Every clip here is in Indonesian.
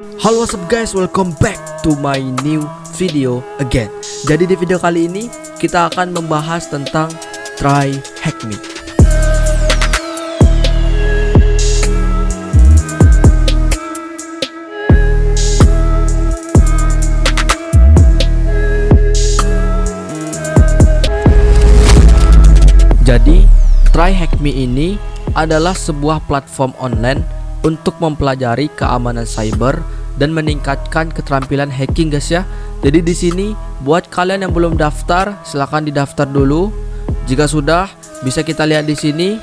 Halo what's up guys, welcome back to my new video again. Jadi di video kali ini kita akan membahas tentang Try Hack Me. Jadi Try Hack Me ini adalah sebuah platform online untuk mempelajari keamanan cyber dan meningkatkan keterampilan hacking guys ya. Jadi di sini buat kalian yang belum daftar silahkan didaftar dulu. Jika sudah bisa kita lihat di sini.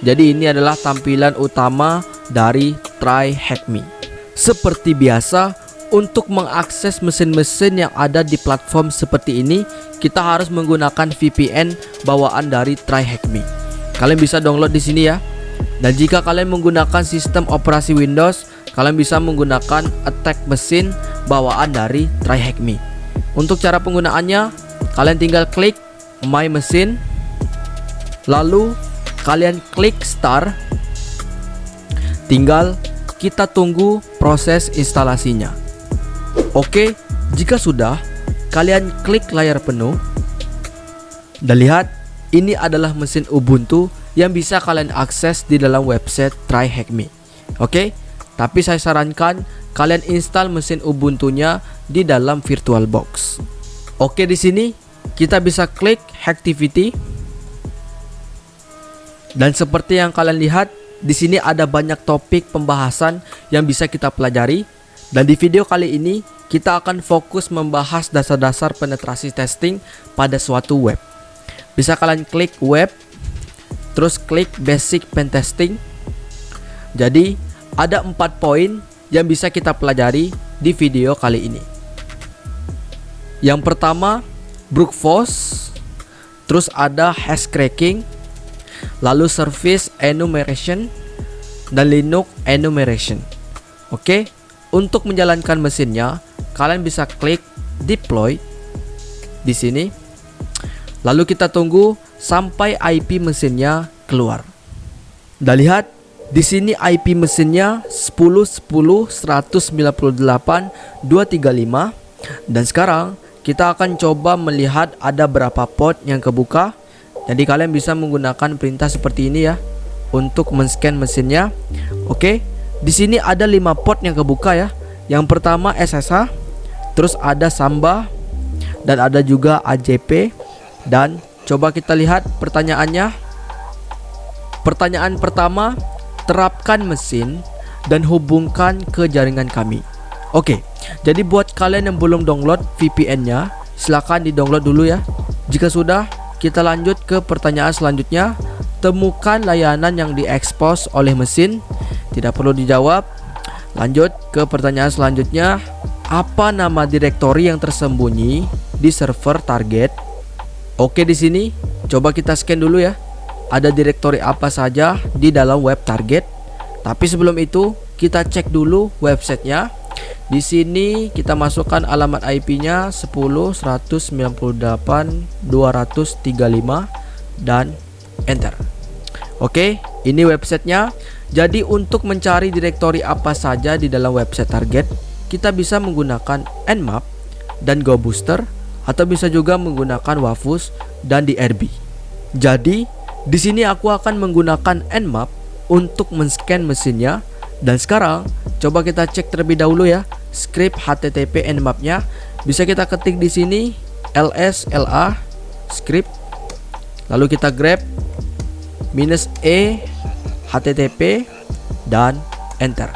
Jadi ini adalah tampilan utama dari Try Hack Me. Seperti biasa untuk mengakses mesin-mesin yang ada di platform seperti ini kita harus menggunakan VPN bawaan dari Try Hack Me. Kalian bisa download di sini ya. Dan jika kalian menggunakan sistem operasi Windows, kalian bisa menggunakan attack mesin bawaan dari Try Hack Me. Untuk cara penggunaannya, kalian tinggal klik My Machine, lalu kalian klik Start. Tinggal kita tunggu proses instalasinya. Oke, jika sudah, kalian klik layar penuh. Dan lihat, ini adalah mesin Ubuntu yang bisa kalian akses di dalam website Try Hack Me. Oke, tapi saya sarankan kalian install mesin Ubuntunya di dalam VirtualBox. Oke, di sini kita bisa klik Hacktivity. Dan seperti yang kalian lihat, di sini ada banyak topik pembahasan yang bisa kita pelajari. Dan di video kali ini kita akan fokus membahas dasar-dasar penetrasi testing pada suatu web. Bisa kalian klik web, terus klik basic pen testing. Jadi ada 4 poin yang bisa kita pelajari di video kali ini. Yang pertama, brute force, terus ada hash cracking, lalu service enumeration, dan Linux enumeration. Oke, untuk menjalankan mesinnya kalian bisa klik deploy di sini. Lalu kita tunggu sampai IP mesinnya keluar. Dan lihat di sini IP mesinnya 10.10.198.235. Dan sekarang kita akan coba melihat ada berapa port yang kebuka. Jadi kalian bisa menggunakan perintah seperti ini ya untuk men-scan mesinnya. Oke, di sini ada 5 port yang kebuka ya. Yang pertama SSH, terus ada Samba, dan ada juga AJP. Dan coba kita lihat pertanyaannya. Pertanyaan pertama, terapkan mesin dan hubungkan ke jaringan kami. Oke, jadi buat kalian yang belum download VPN-nya, silahkan di-download dulu ya. Jika sudah, kita lanjut ke pertanyaan selanjutnya. Temukan layanan yang diekspos oleh mesin. Tidak perlu dijawab. Lanjut ke pertanyaan selanjutnya. Apa nama direktori yang tersembunyi di server target? Oke, di sini coba kita scan dulu ya. Ada direktori apa saja di dalam web target. Tapi sebelum itu kita cek dulu websitenya. Di sini kita masukkan alamat IP-nya 10.198.235 dan enter. Oke, ini websitenya. Jadi untuk mencari direktori apa saja di dalam website target, kita bisa menggunakan Nmap dan GoBooster, atau bisa juga menggunakan Wafus dan DRB. Jadi di sini aku akan menggunakan Nmap untuk men-scan mesinnya. Dan sekarang coba kita cek terlebih dahulu ya script HTTP Nmap-nya. Bisa kita ketik di sini ls/la script, lalu kita grep -e http dan enter.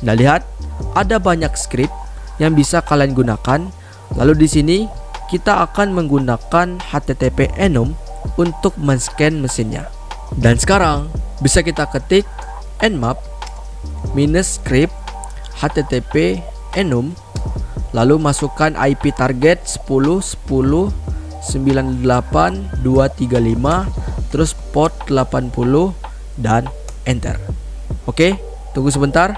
Nah, lihat ada banyak script yang bisa kalian gunakan. Lalu di sini kita akan menggunakan HTTP enum untuk men-scan mesinnya. Dan sekarang bisa kita ketik nmap -script http enum, lalu masukkan IP target 10.10.98.235, terus port 80 dan enter. Oke, tunggu sebentar.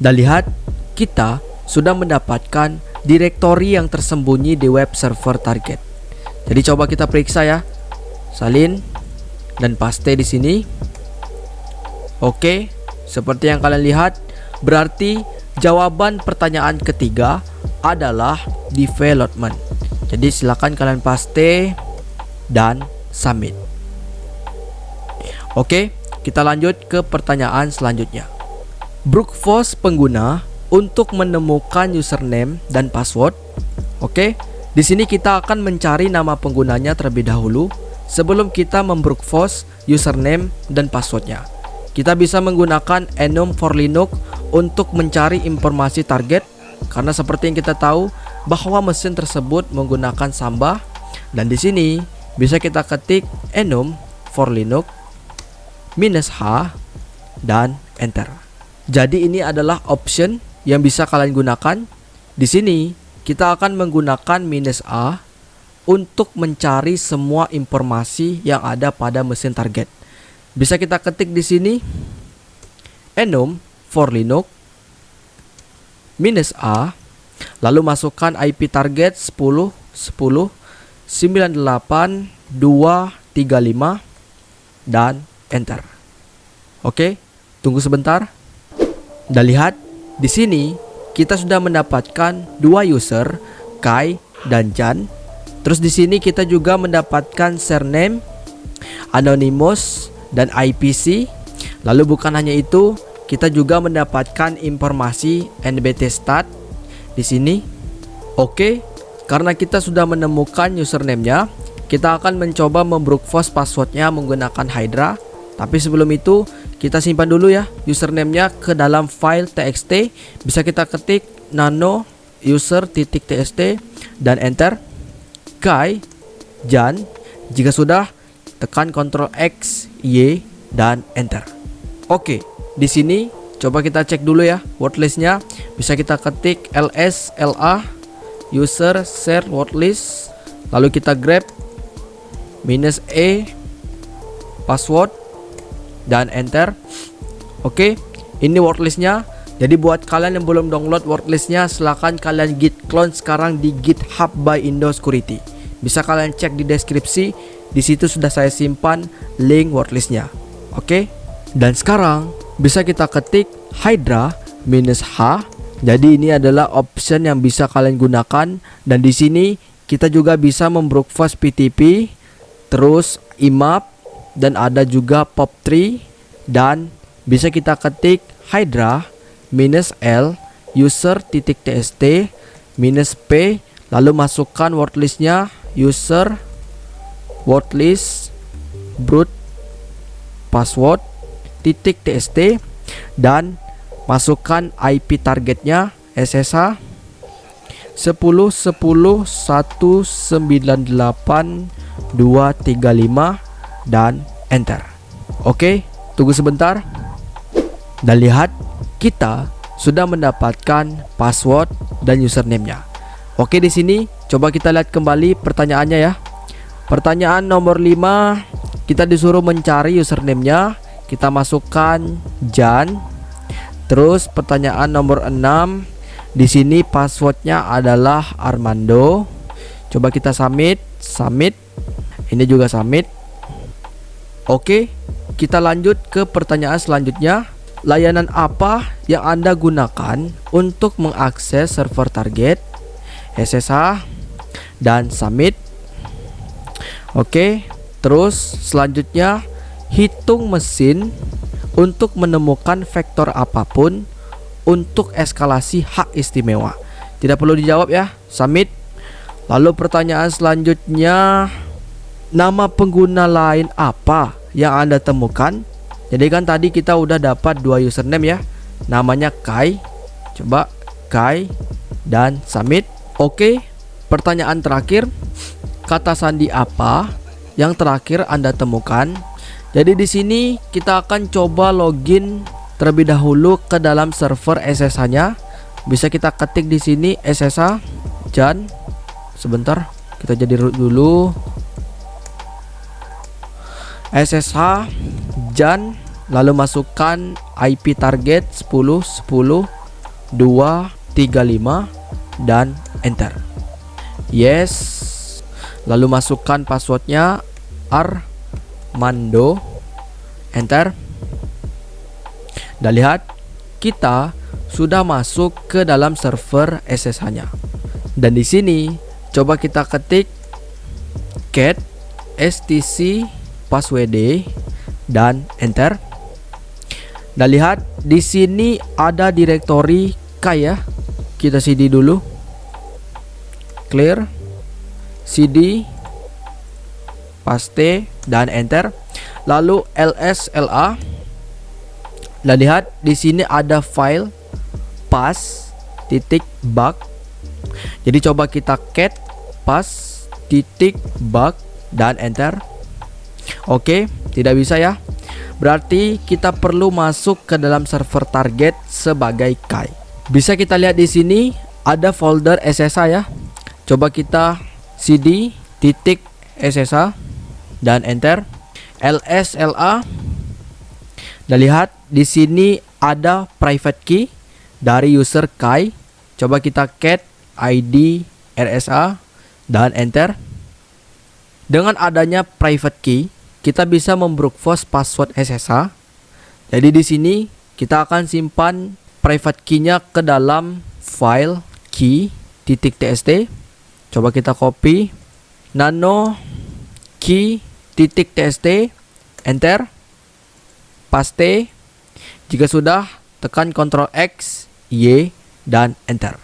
Dan lihat, kita sudah mendapatkan direktori yang tersembunyi di web server target. Jadi coba kita periksa ya. Salin dan paste di sini. Oke, seperti yang kalian lihat, berarti Jawaban pertanyaan ketiga adalah development. Jadi silakan kalian paste dan submit. Oke, kita lanjut ke pertanyaan selanjutnya. Brute force pengguna untuk menemukan username dan password. Oke, di sini kita akan mencari nama penggunanya terlebih dahulu sebelum kita membrute force username dan passwordnya. Kita bisa menggunakan enum for Linux untuk mencari informasi target, karena seperti yang kita tahu bahwa mesin tersebut menggunakan Samba, dan di sini bisa kita ketik enum for Linux -h dan enter. Jadi ini adalah option yang bisa kalian gunakan. Di sini kita akan menggunakan -a untuk mencari semua informasi yang ada pada mesin target. Bisa kita ketik di sini enum for Linux -a, lalu masukkan IP target 10 10 98 235 dan enter. Oke, tunggu sebentar. Dan lihat di sini kita sudah mendapatkan dua user, Kai dan Jan. Terus di sini kita juga mendapatkan surname, anonymous dan IPC. Lalu bukan hanya itu, kita juga mendapatkan informasi NBT stat di sini. Oke, karena kita sudah menemukan username-nya, kita akan mencoba membrute force passwordnya menggunakan Hydra. Tapi sebelum itu, kita simpan dulu ya username-nya ke dalam file txt. Bisa kita ketik nano user.txt dan enter. Kai, Jan. Jika sudah, tekan Ctrl X, Y dan enter. Oke, di sini coba kita cek dulu ya word list-nya. Bisa kita ketik ls la user share word list, lalu kita grab -e password dan enter. Oke, ini word list-nya. Jadi buat kalian yang belum download word list-nya, silahkan kalian git clone sekarang di GitHub by Indo Security. Bisa kalian cek di deskripsi. Di situ sudah saya simpan link word list-nya. Oke. Dan sekarang bisa kita ketik Hydra -h. Jadi ini adalah option yang bisa kalian gunakan, dan di sini kita juga bisa membrute force PTP, terus IMAP, dan ada juga POP3, dan bisa kita ketik Hydra -l user.txt -p, lalu masukkan word list-nya user word list brute password .txt dan masukkan IP targetnya SSH 10 10 198 235 dan enter. Oke, tunggu sebentar. Dan lihat, kita sudah mendapatkan password dan username-nya. Oke, di sini coba kita lihat kembali pertanyaannya ya. Pertanyaan nomor 5, kita disuruh mencari username-nya. Kita masukkan Jan. Terus pertanyaan nomor 6, di sini passwordnya adalah Armando. Coba kita submit. Ini juga submit. Oke, kita lanjut ke pertanyaan selanjutnya. Layanan apa yang Anda gunakan untuk mengakses server target? SSH dan submit. Oke, terus selanjutnya hitung mesin untuk menemukan vektor apapun untuk eskalasi hak istimewa. Tidak perlu dijawab ya, submit. Lalu pertanyaan selanjutnya, nama pengguna lain apa yang Anda temukan? Jadi kan tadi kita udah dapat dua username ya, namanya Kai. Coba Kai dan submit. Oke, pertanyaan terakhir, kata sandi apa yang terakhir Anda temukan? Jadi di sini kita akan coba login terlebih dahulu ke dalam server SSH-nya. Bisa kita ketik di sini SSH Jan. Sebentar, kita jadi root dulu. SSH Jan, lalu masukkan IP target 10 10 235 dan enter. Yes. Lalu masukkan passwordnya Armando, enter. Dan lihat, kita sudah masuk ke dalam server SSH-nya. Dan di sini coba kita ketik cat stc passwd dan enter. Dan lihat di sini ada direktori Kai ya. Kita cd dulu. Clear, cd, paste dan enter. Lalu lsla. Dan lihat di sini ada file pas.bug. Jadi coba kita cat pas.bug dan enter. Oke, tidak bisa ya. Berarti kita perlu masuk ke dalam server target sebagai Kai. Bisa kita lihat di sini ada folder SSH ya. Coba kita cd titik SSH dan enter. lsla. Dan lihat di sini ada private key dari user Kai. Coba kita cat id rsa dan enter. Dengan adanya private key, kita bisa membrute-force password SSH. Jadi di sini kita akan simpan private key-nya ke dalam file key.txt. Coba kita copy nano key.txt, enter, paste. Jika sudah, tekan Ctrl X, Y, dan enter.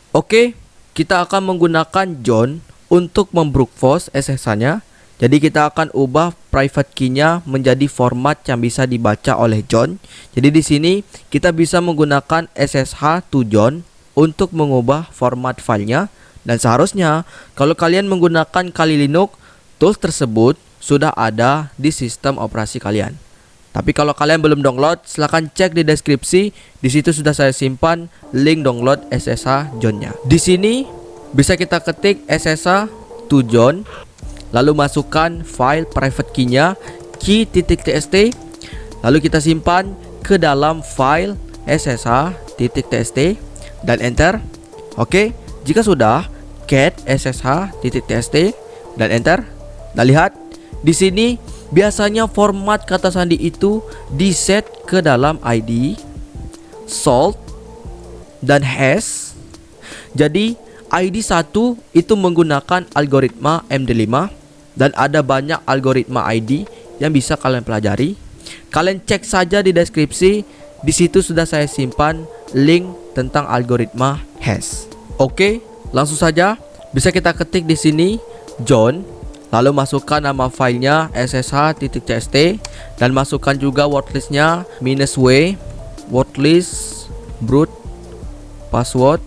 Oke, kita akan menggunakan John untuk membrute-force SSH-nya. Jadi kita akan ubah private key-nya menjadi format yang bisa dibaca oleh John. Jadi di sini kita bisa menggunakan SSH to John untuk mengubah format filenya. Dan seharusnya kalau kalian menggunakan Kali Linux, tools tersebut sudah ada di sistem operasi kalian. Tapi kalau kalian belum download, silahkan cek di deskripsi. Di situ sudah saya simpan link download SSH John-nya. Di sini bisa kita ketik SSH to John. Lalu masukkan file private key-nya key.txt. Lalu kita simpan ke dalam file ssh.txt dan enter. Oke, jika sudah, cat ssh.txt dan enter. Dan lihat di sini biasanya format kata sandi itu di-set ke dalam id, salt dan hash. Jadi ID 1 itu menggunakan algoritma MD5 dan ada banyak algoritma ID yang bisa kalian pelajari. Kalian cek saja di deskripsi, di situ sudah saya simpan link tentang algoritma hash. Oke, langsung saja bisa kita ketik di sini John, lalu masukkan nama filenya ssh.txt dan masukkan juga wordlistnya -w wordlist brute password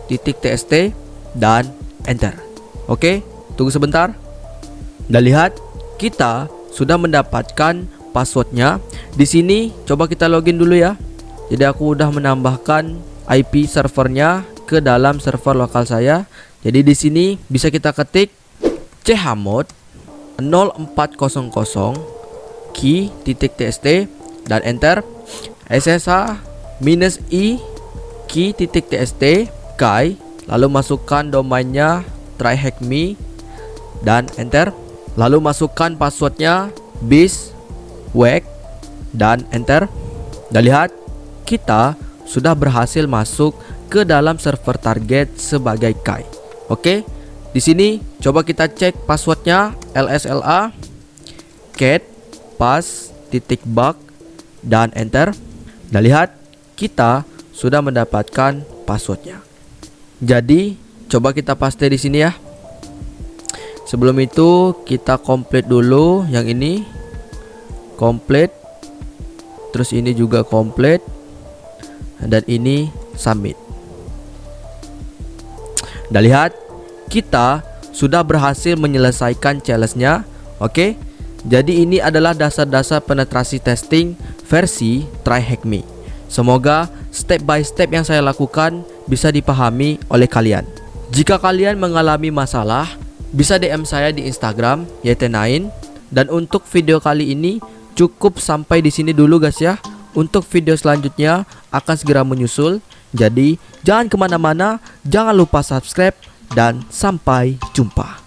.txt dan enter. Oke, tunggu sebentar. Dan lihat kita sudah mendapatkan passwordnya. Di sini coba kita login dulu ya. Jadi aku udah menambahkan IP servernya ke dalam server lokal saya. Jadi di sini bisa kita ketik chmod 0400 key.txt dan enter. ssh -i key.txt Kai, lalu masukkan domainnya tryhackme dan enter. Lalu masukkan passwordnya biswack dan enter. Dan lihat kita sudah berhasil masuk ke dalam server target sebagai Kai. Oke, di sini coba kita cek passwordnya lsla cat pas.bug dan enter. Dan lihat kita sudah mendapatkan passwordnya. Jadi coba kita paste di sini ya. Sebelum itu kita complete dulu yang ini. Complete. Terus ini juga complete. Dan ini submit. Dan lihat kita sudah berhasil menyelesaikan challenge-nya. Oke. Jadi ini adalah dasar-dasar penetrasi testing versi tryhackme. Semoga step by step yang saya lakukan bisa dipahami oleh kalian. Jika kalian mengalami masalah, bisa DM saya di Instagram YT9. Dan untuk video kali ini cukup sampai di sini dulu guys ya. Untuk video selanjutnya akan segera menyusul. Jadi jangan kemana-mana, jangan lupa subscribe dan sampai jumpa.